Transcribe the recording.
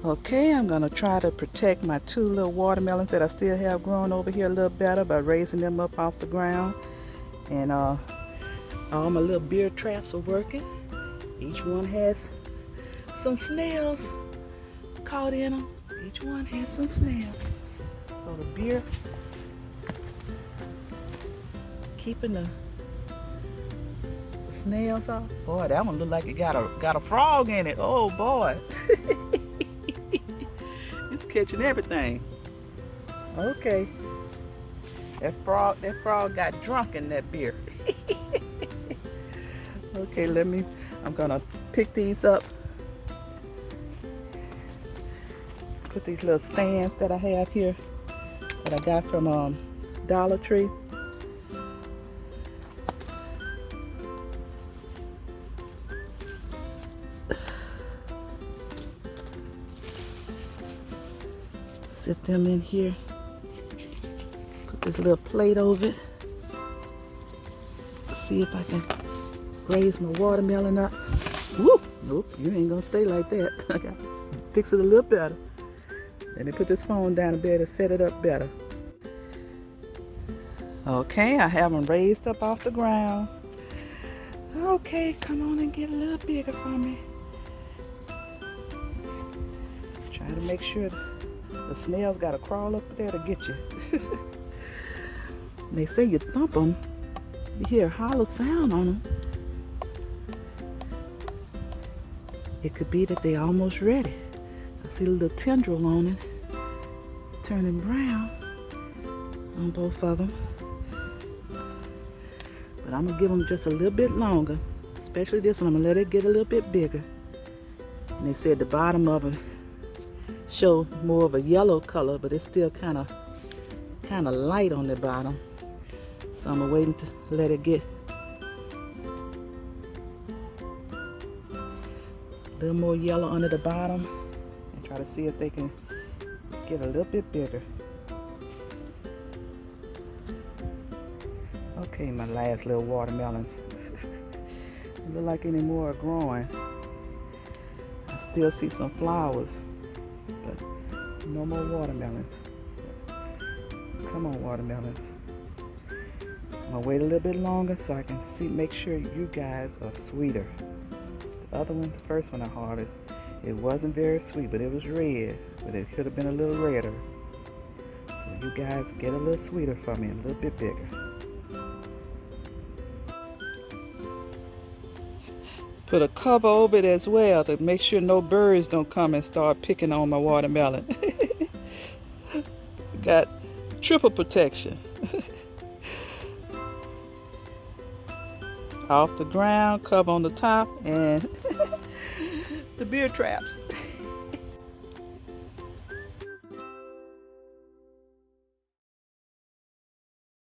Okay, I'm gonna try to protect my two little watermelons that I still have growing over here a little better by raising them up off the ground. And all my little beer traps are working. Each one has some snails caught in them. Each one has some snails. So the beer keeping the snails off. Boy, that one looked like it got a frog in it. Oh boy. It's catching everything. Okay. That frog got drunk in that beer. Okay, I'm gonna pick these up. Put these little stands that I have here that I got from Dollar Tree. Set them in here. Put this little plate over it. See if I can raise my watermelon up. Woo! Nope, you ain't gonna stay like that. I gotta fix it a little better. Let me put this phone down a bit to set it up better. Okay, I have them raised up off the ground. Okay, come on and get a little bigger for me. Try to make sure the snails gotta crawl up there to get you. They say you thump them, you hear a hollow sound on them. It could be that they're almost ready. I see a little tendril on it, turning brown on both of them. But I'm gonna give them just a little bit longer, especially this one. I'm gonna let it get a little bit bigger. And they said the bottom of it show more of a yellow color, but it's still kind of light on the bottom. So I'm waiting to let it get a little more yellow under the bottom and try to see if they can get a little bit bigger. Okay, my last little watermelons. Don't look like any more are growing. I still see some flowers, but no more watermelons. Come on, watermelons. I'm gonna wait a little bit longer so I can make sure you guys are sweeter. The other one, the first one I harvested, it wasn't very sweet, but it was red, but it could have been a little redder. So you guys get a little sweeter for me, a little bit bigger. Put a cover over it as well to make sure no birds don't come and start picking on my watermelon. Got triple protection. Off the ground, cover on the top, and the beer traps.